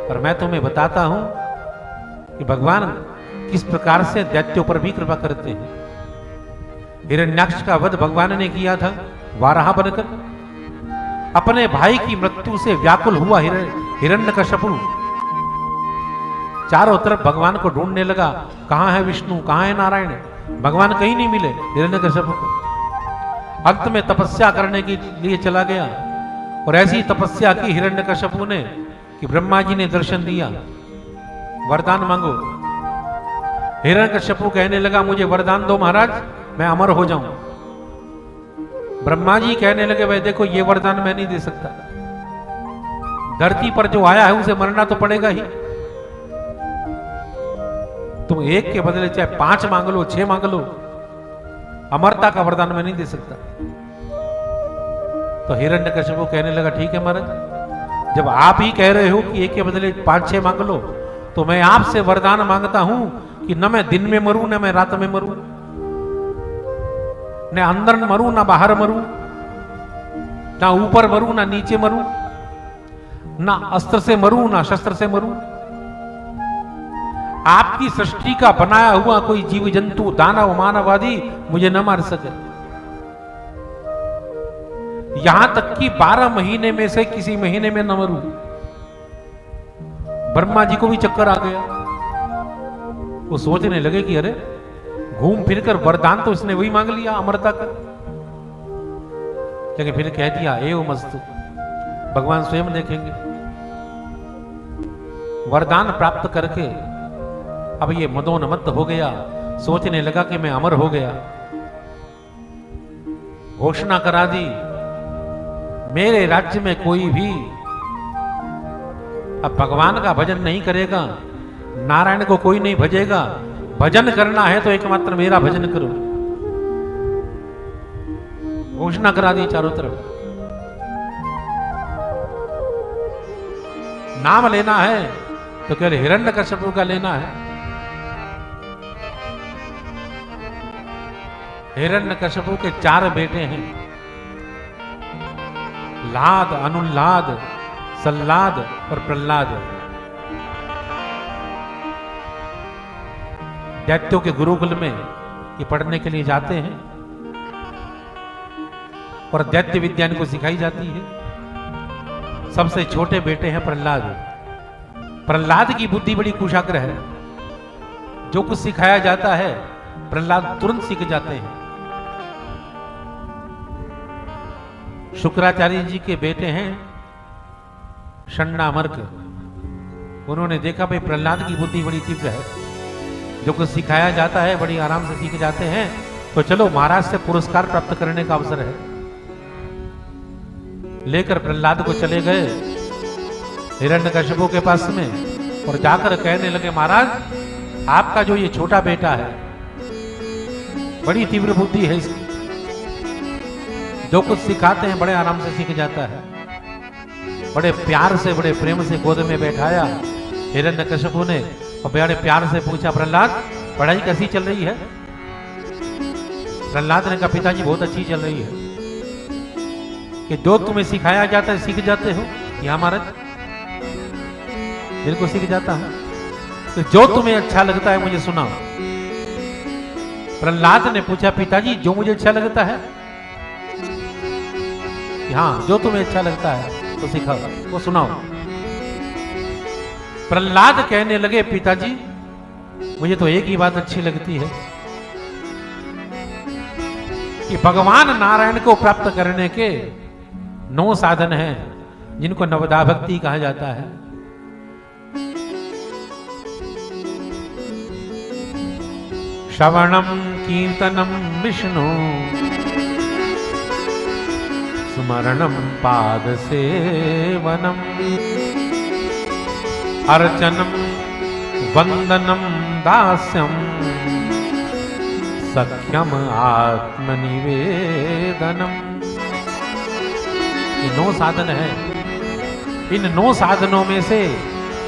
पर मैं तुम्हें बताता हूं कि भगवान किस प्रकार से दैत्यों पर भी कृपा करते हैं। हिरण्याक्ष का वध भगवान ने किया था वाराह बनकर। अपने भाई की मृत्यु से व्याकुल हुआ हिरण्यकश्यपु चारों तरफ भगवान को ढूंढने लगा, कहां है विष्णु, कहां है नारायण। भगवान कहीं नहीं मिले हिरण्यकश्यपु को। अंत में तपस्या करने के लिए चला गया और ऐसी तपस्या की हिरण्यकश्यपु ने कि ब्रह्मा जी ने दर्शन दिया, वरदान मांगो। हिरण्यकश्यपु कहने लगा, मुझे वरदान दो महाराज, मैं अमर हो जाऊं। ब्रह्मा जी कहने लगे, भाई देखो ये वरदान मैं नहीं दे सकता। धरती पर जो आया है उसे मरना तो पड़ेगा ही। तुम एक के बदले चाहे 5 मांग लो, 6 मांग लो, अमरता का वरदान मैं नहीं दे सकता। तो हिरण्यकश्यपु कहने लगा, ठीक है महाराज, जब आप ही कह रहे हो कि एक के बदले 5-6 मांग लो, तो मैं आपसे वरदान मांगता हूं कि न मैं दिन में मरूं न मैं रात में मरूं, न अंदर मरूं न बाहर मरूं, ना ऊपर मरूं ना नीचे मरूं, ना अस्त्र से मरूं ना शस्त्र से मरूं। आपकी सृष्टि का बनाया हुआ कोई जीव जंतु दानव मानव आदि मुझे न मार सके। यहां तक कि 12 महीने में से किसी महीने में न मरूं। ब्रह्मा जी को भी चक्कर आ गया। वो सोचने लगे कि अरे घूम फिरकर वरदान तो इसने वही मांग लिया अमरता का, लेकिन फिर कह दिया एवं मस्तु, भगवान स्वयं देखेंगे। वरदान प्राप्त करके अब ये मदोन्मत्त हो गया, सोचने लगा कि मैं अमर हो गया। घोषणा करा दी, मेरे राज्य में कोई भी अब भगवान का भजन नहीं करेगा, नारायण को कोई नहीं भजेगा, भजन करना है तो एकमात्र मेरा भजन करो। घोषणा करा दी चारों तरफ। नाम लेना है तो केवल हिरण्यकश्यपु का लेना है। हिरण्यकश्यपु के 4 बेटे हैं, लाद, अनुल्लाद, सल्लाद और प्रहलाद। दैत्यों के गुरुकुल में ये पढ़ने के लिए जाते हैं और दैत्य विद्या इनको सिखाई जाती है। सबसे छोटे बेटे हैं प्रहलाद। प्रहलाद की बुद्धि बड़ी कुशाग्र है। जो कुछ सिखाया जाता है प्रहलाद तुरंत सीख जाते हैं। शुक्राचार्य जी के बेटे हैं षण्णामर्क। उन्होंने देखा भाई प्रहलाद की बुद्धि बड़ी तीव्र है, जो कुछ सिखाया जाता है बड़ी आराम से सीख जाते हैं, तो चलो महाराज से पुरस्कार प्राप्त करने का अवसर है। लेकर प्रहलाद को चले गए हिरण्यकश्यपु के पास में और जाकर कहने लगे, महाराज आपका जो ये छोटा बेटा है बड़ी तीव्र बुद्धि है इसकी, जो कुछ सिखाते हैं बड़े आराम से सीख जाता है। बड़े प्यार से बड़े प्रेम से गोद में बैठाया हिरण्यकश्यपु ने और बड़े प्यार से पूछा, प्रहलाद पढ़ाई कैसी चल रही है? प्रहलाद ने कहा, पिताजी बहुत अच्छी चल रही है। कि जो तुम्हें सिखाया जाता है सीख जाते हो? या महाराज बिल्कुल सीख जाता है। तो जो तुम्हें अच्छा लगता है मुझे सुनाओ। प्रहलाद ने पूछा, पिताजी जो मुझे अच्छा लगता है? हाँ, जो तुम्हें अच्छा लगता है तो सिखाओ, वो सुनाओ। प्रहलाद कहने लगे, पिताजी मुझे तो एक ही बात अच्छी लगती है कि भगवान नारायण को प्राप्त करने के 9 साधन हैं, जिनको नवदा भक्ति कहा जाता है। श्रवणम कीर्तनम विष्णु, स्मरणम पाद सेवनम, अर्चनम वंदनम दास्यम, सख्यम आत्मनिवेदनम। ये 9 साधन हैं। इन 9 साधनों में से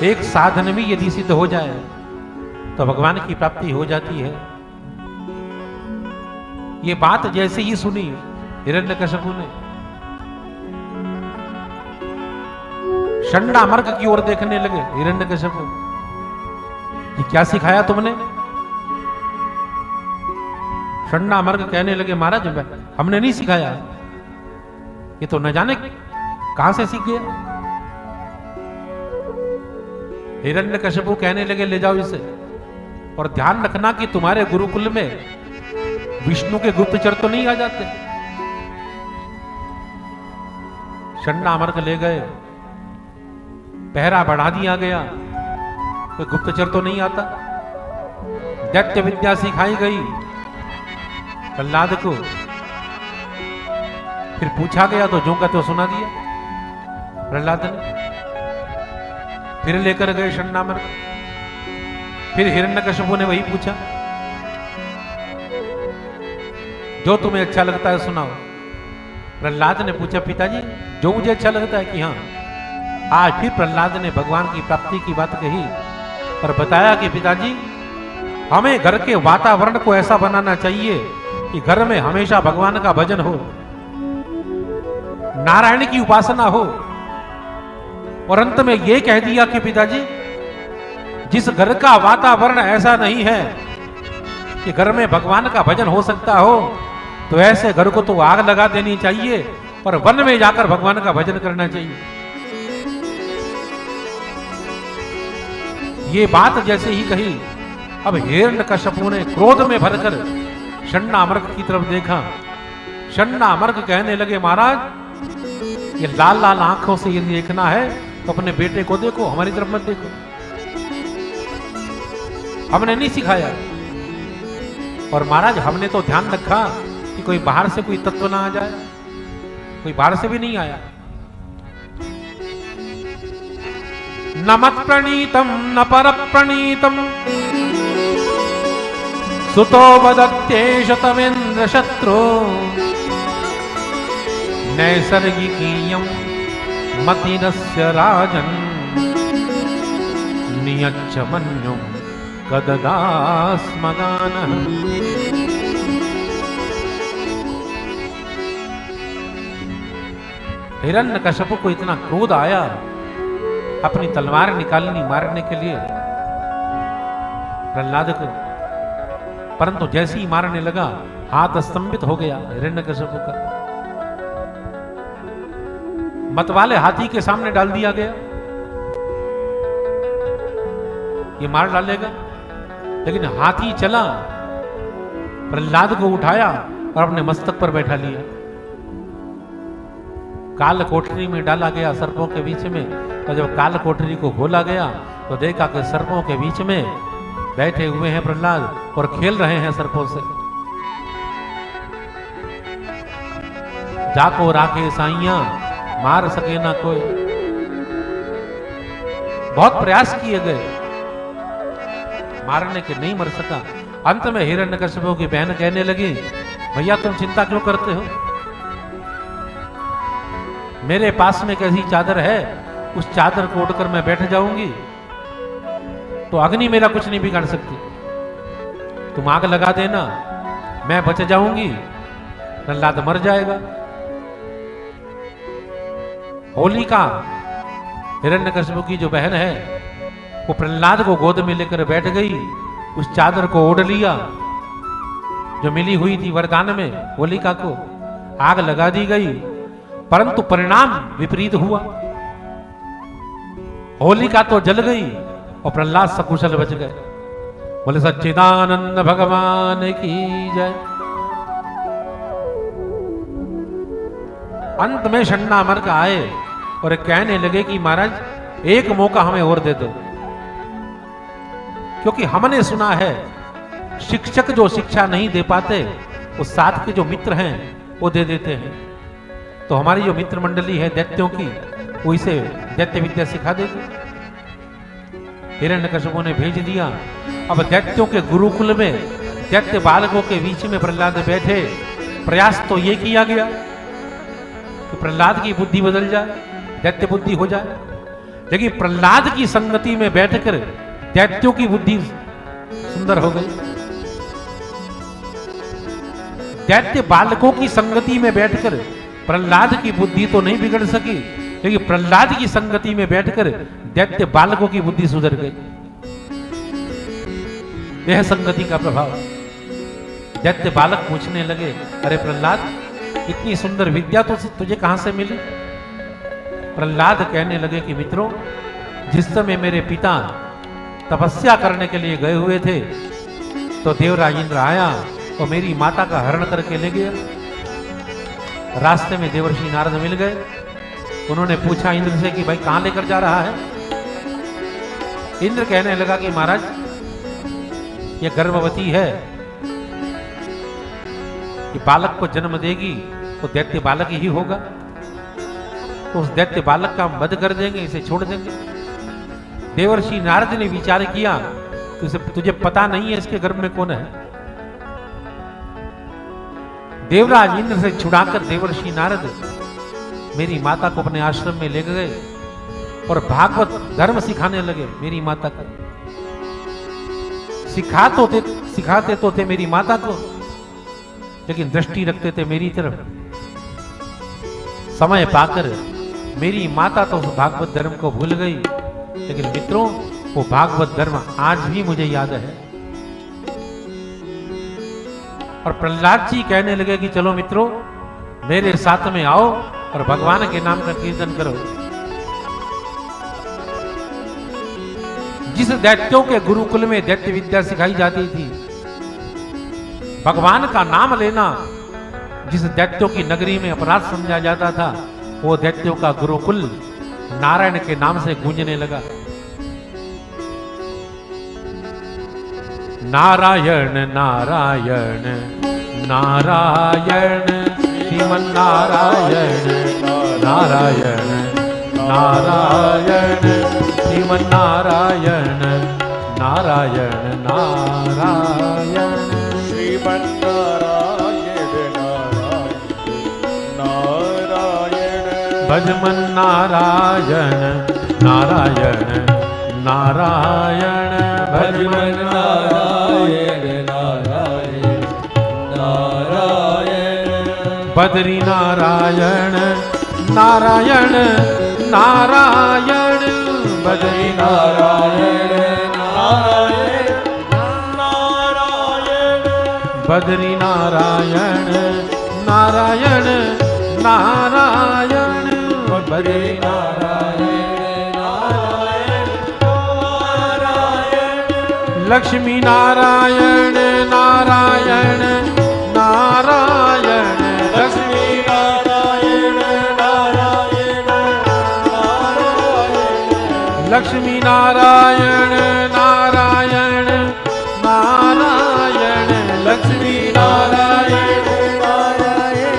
एक साधन भी यदि सिद्ध हो जाए तो भगवान की प्राप्ति हो जाती है। ये बात जैसे ही सुनी हिरण्यकश्यपु ने, षण्णा मर्ग की ओर देखने लगे हिरण्यकश्यप। ये क्या सिखाया तुमने? षण्णा मर्ग कहने लगे महाराज हमने नहीं सिखाया, ये तो न जाने कहां से सीख गया। हिरण्यकश्यप कहने लगे ले जाओ इसे, और ध्यान रखना कि तुम्हारे गुरुकुल में विष्णु के गुप्तचर तो नहीं आ जाते। षण्णा मर्ग ले गए, पहरा बढ़ा दिया गया, कोई गुप्तचर तो नहीं आता। दैत्य विद्या सिखाई गई प्रहलाद को, फिर पूछा गया तो जो का तो सुना दिया प्रहलाद ने। फिर लेकर गए षण्णा मर्ग, फिर हिरण्यकश्यप ने वही पूछा जो तुम्हें अच्छा लगता है सुनाओ। प्रहलाद ने पूछा पिताजी जो मुझे अच्छा लगता है कि हाँ। आज फिर प्रहलाद ने भगवान की प्राप्ति की बात कही और बताया कि पिताजी हमें घर के वातावरण को ऐसा बनाना चाहिए कि घर में हमेशा भगवान का भजन हो, नारायण की उपासना हो। और अंत में यह कह दिया कि पिताजी जिस घर का वातावरण ऐसा नहीं है कि घर में भगवान का भजन हो सकता हो, तो ऐसे घर को तो आग लगा देनी चाहिए और वन में जाकर भगवान का भजन करना चाहिए। ये बात जैसे ही कही, अब हिरण्यकश्यप ने क्रोध में भरकर षण्णा मर्ग की तरफ देखा। षण्णा मर्ग कहने लगे महाराज ये लाल लाल आंखों से यदि देखना है तो अपने बेटे को देखो, हमारी तरफ मत देखो, हमने नहीं सिखाया। और महाराज हमने तो ध्यान रखा कि कोई बाहर से कोई तत्व ना आ जाए, कोई बाहर से भी नहीं आया। न मत प्रणीतम न पर प्रणीतम सुतो वदत्येष तमेन्द्र शत्रु नैसर्गिकीयं मतिरस्य राजन् नियच्छ मन्युं कददास्मगानः। हिरण्यकश्यप को इतना क्रोध आया, अपनी तलवार निकालनी मारने के लिए प्रहलाद को, परंतु जैसे ही मारने लगा हाथ स्तंभित हो गया हिरण्यकश्यप का। मतवाले हाथी के सामने डाल दिया गया, ये मार डालेगा। लेकिन हाथी चला, प्रहलाद को उठाया और अपने मस्तक पर बैठा लिया। काल कोठरी में डाला गया सर्पों के बीच में, और जब काल कोठरी को खोला गया तो देखा कि सर्पों के बीच में बैठे हुए हैं प्रहलाद और खेल रहे हैं सर्पों से। जाको राखे साइया मार सके ना कोई। बहुत प्रयास किए गए मारने के, नहीं मर सका। अंत में हिरण्यकश्यप की बहन कहने लगी भैया तुम चिंता क्यों करते हो, मेरे पास में कैसी चादर है, उस चादर को उड़कर मैं बैठ जाऊंगी तो अग्नि मेरा कुछ नहीं बिगाड़ सकती। तुम आग लगा देना, मैं बच जाऊंगी, प्रहलाद मर जाएगा। होलिका हिरण्यकश्यप की जो बहन है वो प्रहलाद को गोद में लेकर बैठ गई, उस चादर को ओढ़ लिया जो मिली हुई थी वरदान में होलिका को, आग लगा दी गई। परंतु परिणाम विपरीत हुआ, होलिका तो जल गई और प्रहलाद सकुशल बच गए। बोले सच्चिदानंद भगवान की जय। अंत में षण्णा मर्ग आए और कहने लगे कि महाराज एक मौका हमें और दे दो, क्योंकि हमने सुना है शिक्षक जो शिक्षा नहीं दे पाते वो साथ के जो मित्र हैं वो दे देते हैं। तो हमारी जो मित्र मंडली है दैत्यों की, वो इसे दैत्य विद्या सिखा देगी। हिरण्यकश्यप ने भेज दिया। अब दैत्यों के गुरुकुल में दैत्य बालकों के बीच में प्रहलाद बैठे। प्रयास तो ये किया गया कि प्रहलाद की बुद्धि बदल जाए, दैत्य बुद्धि हो जाए, लेकिन प्रहलाद की संगति में बैठकर दैत्यों की बुद्धि सुंदर हो गई। दैत्य बालकों की संगति में बैठकर प्रहलाद की बुद्धि तो नहीं बिगड़ सकी, लेकिन प्रहलाद की संगति में बैठकर दैत्य बालकों की बुद्धि सुधर गई। यह संगति का प्रभाव। दैत्य बालक पूछने लगे, अरे प्रहलाद, इतनी सुंदर विद्या तो तुझे कहां से मिली? प्रहलाद कहने लगे कि मित्रों, जिस समय मेरे पिता तपस्या करने के लिए गए हुए थे तो देवराज इंद्र आया और मेरी माता का हरण करके ले गया। रास्ते में देवर्षि नारद मिल गए। उन्होंने पूछा इंद्र से कि भाई कहां लेकर जा रहा है? इंद्र कहने लगा कि महाराज, ये गर्भवती है, ये बालक को जन्म देगी तो दैत्य बालक ही होगा, तो उस दैत्य बालक का वध कर देंगे, इसे छोड़ देंगे। देवर्षि नारद ने विचार किया, तुझे पता नहीं है इसके गर्भ में कौन है। देवराज इंद्र से छुड़ाकर देवर्षि नारद मेरी माता को अपने आश्रम में ले गए और भागवत धर्म सिखाने लगे मेरी माता को। सिखाते तो थे मेरी माता को, लेकिन दृष्टि रखते थे मेरी तरफ। समय पाकर मेरी माता तो उस भागवत धर्म को भूल गई, लेकिन मित्रों, वो भागवत धर्म आज भी मुझे याद है। और प्रहलाद जी कहने लगे कि चलो मित्रों, मेरे साथ में आओ और भगवान के नाम का कीर्तन करो। जिस दैत्यों के गुरुकुल में दैत्य विद्या सिखाई जाती थी, भगवान का नाम लेना जिस दैत्यों की नगरी में अपराध समझा जाता था, वो दैत्यों का गुरुकुल नारायण के नाम से गूंजने लगा। नारायण नारायण नारायण श्रीमन नारायण नारायण नारायण श्रीमन नारायण नारायण नारायण श्रीमन नारायण नारायण भजमन नारायण नारायण नारायण भजमन नारायण नारायण नारायण बद्री नारायण नारायण नारायण बद्री नारायण नारायण नारायण बद्री नारायण नारायण नारायण बद्री नारायण नारायण नारायण लक्ष्मी नारायण नारायण नारायण लक्ष्मी नारायण नारायण नारायण लक्ष्मी नारायण नारायण नारायण लक्ष्मी नारायण नारायण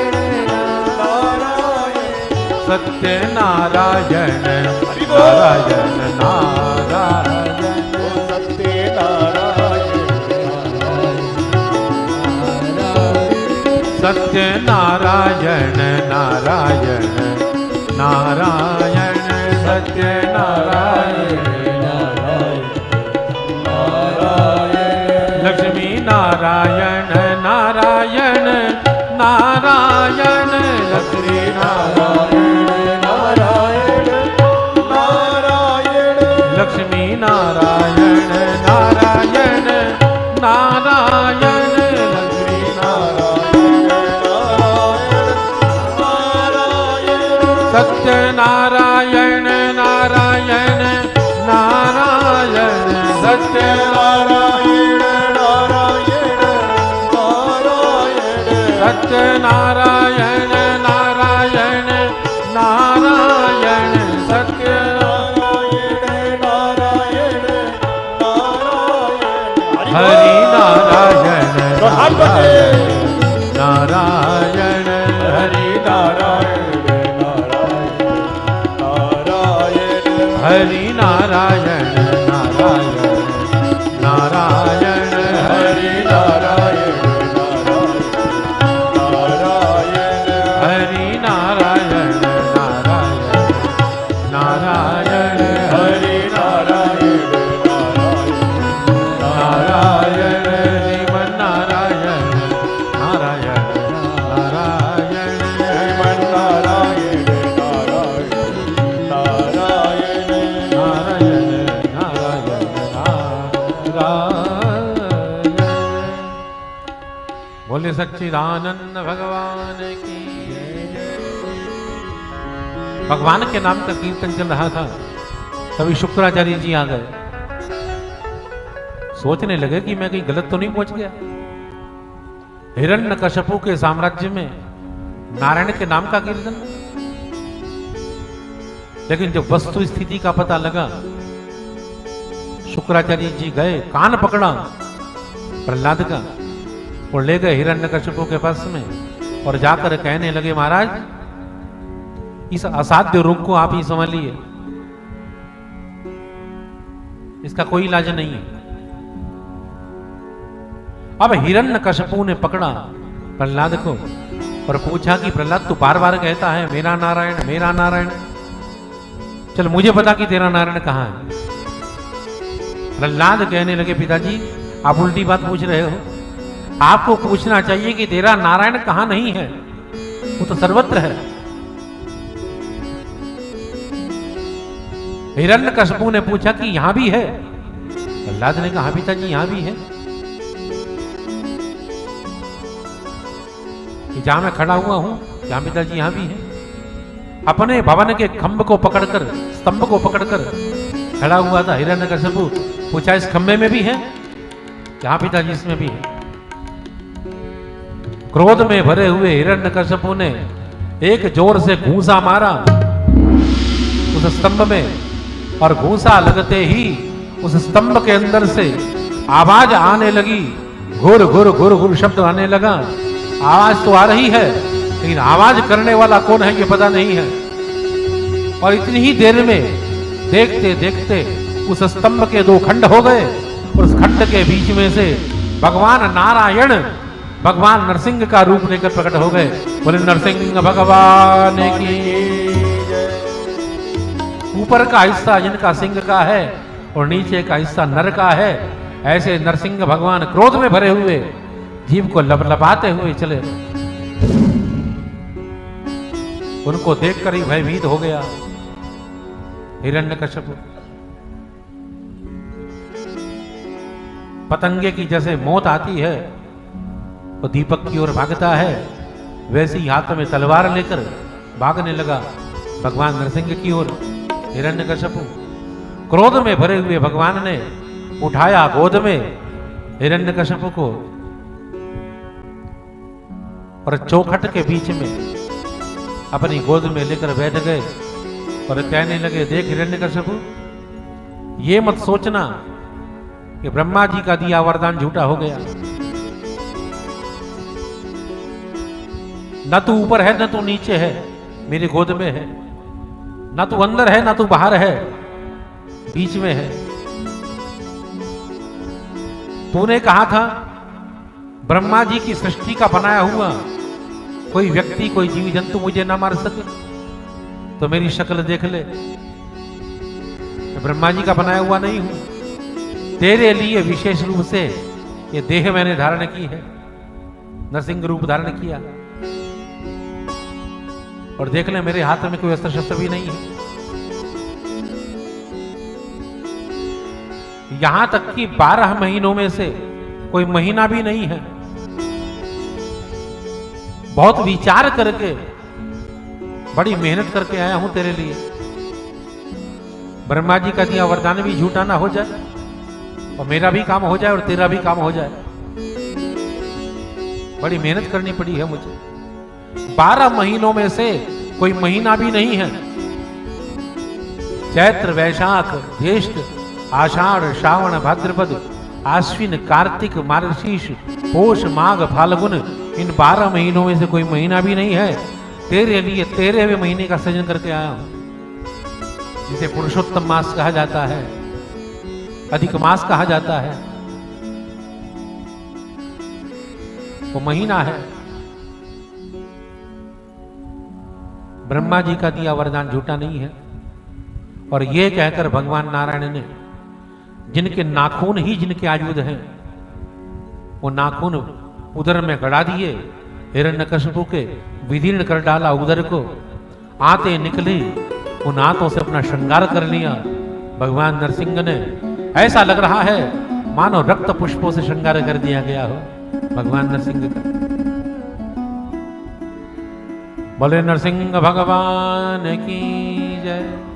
नारायण सत्य नारायण नारायण नारायण सत्य नारायण सत्य नारायण नारायण नारायण सत्य नारायण लक्ष्मी नारायण नारायण नारायण लक्ष्मी नारायण नारायण नारायण लक्ष्मी नारायण नारायण नारायण लक्ष्मी सत्य नारायण नारायण नारायण सत्य नारायण नारायण नारायण सत्य नारायण नारायण नारायण सत्य नारायण नारायण हरि नारायण नारायण नारायण हरि नारायण नारायण हरि नारायण नारायण नारायण हरि नारायण नारायण हरि नारायण नारायण नारायण हरि नारायण नारायण श्रीमन नारायण नारायण नारायण नारायण नारायण बोले सच्चिदानंद भगवान की। भगवान के नाम का कीर्तन चल रहा था, तभी शुक्राचार्य जी आ गए। सोचने लगे कि मैं कहीं गलत तो नहीं पहुंच गया। हिरण्यकश्यपु के साम्राज्य में नारायण के नाम का कीर्तन। लेकिन जब वस्तु स्थिति का पता लगा, शुक्राचार्य जी गए, कान पकड़ा प्रहलाद का और ले गए हिरण्यकश्यपु के पास में और जाकर कहने लगे, महाराज इस असाध्य रोग को आप ही संभालिए, इसका कोई इलाज नहीं है। अब हिरण्यकश्यपु ने पकड़ा प्रहलाद को और पूछा कि प्रहलाद तू बार बार कहता है मेरा नारायण मेरा नारायण, चल मुझे बता कि तेरा नारायण कहां है। प्रहलाद कहने लगे, पिताजी आप उल्टी बात पूछ रहे हो। आपको पूछना चाहिए कि तेरा नारायण कहां नहीं है, वो तो सर्वत्र है। हिरण्यकश्यपु ने पूछा कि यहां भी है। प्रहलाद ने कहा, पिताजी यहां भी है, कि जहां मैं खड़ा हुआ हूं जहां पिताजी यहां भी है। अपने भवन के खंभ को पकड़कर, स्तंभ को पकड़कर खड़ा हुआ था हिरण्यकश्यपु। पूछा इस खंभे में भी है? जहां पिताजी इसमें भी है। क्रोध में भरे हुए हिरण्यकश्यपु ने एक जोर से घूंसा मारा उस स्तंभ में, और घूंसा लगते ही उस स्तंभ के अंदर से आवाज आने लगी। घुर घुर घुर घुर शब्द आने लगा। आवाज तो आ रही है, लेकिन आवाज करने वाला कौन है ये पता नहीं है। और इतनी ही देर में देखते देखते उस स्तंभ के दो खंड हो गए, और उस खंड के बीच में से भगवान नारायण, भगवान नरसिंह का रूप लेकर प्रकट हो गए। बोले नरसिंह भगवान की। ऊपर का हिस्सा जिनका सिंह का है और नीचे का हिस्सा नर का है, ऐसे नरसिंह भगवान क्रोध में भरे हुए जीव को लपलपाते हुए चले। उनको देखकर ही भयभीत हो गया हिरण्यकश्यप। पतंगे की जैसे मौत आती है वो दीपक की ओर भागता है, वैसे ही हाथ में तलवार लेकर भागने लगा भगवान नरसिंह की ओर हिरण्यकश्यप। क्रोध में भरे हुए भगवान ने उठाया गोद में हिरण्यकश्यप को और चौखट के बीच में अपनी गोद में लेकर बैठ गए और कहने लगे, देख हिरण्यकश्यप, ये मत सोचना कि ब्रह्मा जी का दिया वरदान झूठा हो गया। न तू ऊपर है न तू नीचे है, मेरी गोद में है। न तू अंदर है न तू बाहर है, बीच में है। तूने कहा था ब्रह्मा जी की सृष्टि का बनाया हुआ कोई व्यक्ति, कोई जीव जंतु मुझे ना मार सके, तो मेरी शक्ल देख ले, मैं ब्रह्मा जी का बनाया हुआ नहीं हूं। तेरे लिए विशेष रूप से ये देह मैंने धारण की है, नरसिंह रूप धारण किया। और देख ले मेरे हाथ में कोई अस्त्र शस्त्र भी नहीं है। यहां तक कि 12 महीनों में से कोई महीना भी नहीं है। बहुत विचार करके, बड़ी मेहनत करके आया हूं तेरे लिए। ब्रह्मा जी का दिया वरदान भी झूठा ना हो जाए, और मेरा भी काम हो जाए और तेरा भी काम हो जाए। बड़ी मेहनत करनी पड़ी है मुझे। 12 महीनों में से कोई महीना भी नहीं है। चैत्र, वैशाख, ज्येष्ठ, आषाढ़, श्रावण, भाद्रपद, आश्विन, कार्तिक, मार्गशीर्ष, पोष, माघ, फाल्गुन, इन 12 महीनों में से कोई महीना भी नहीं है। तेरे लिए 13वें महीने का सृजन करके आया हूं, जिसे पुरुषोत्तम मास कहा जाता है, अधिक मास कहा जाता है। वो महीना है। ब्रह्मा जी का दिया वरदान झूठा नहीं है। और ये कहकर भगवान नारायण ने जिनके नाखून ही जिनके आयुध हैं, वो नाखून उदर में गड़ा दिए, हिरण्यकश्यप के विदीर्ण कर डाला उदर को। आते निकली, उन आंतों से अपना श्रृंगार कर लिया भगवान नरसिंह ने। ऐसा लग रहा है मानो रक्त पुष्पों से श्रृंगार कर दिया गया हो भगवान नरसिंह का। बोले नरसिंह भगवान की जय।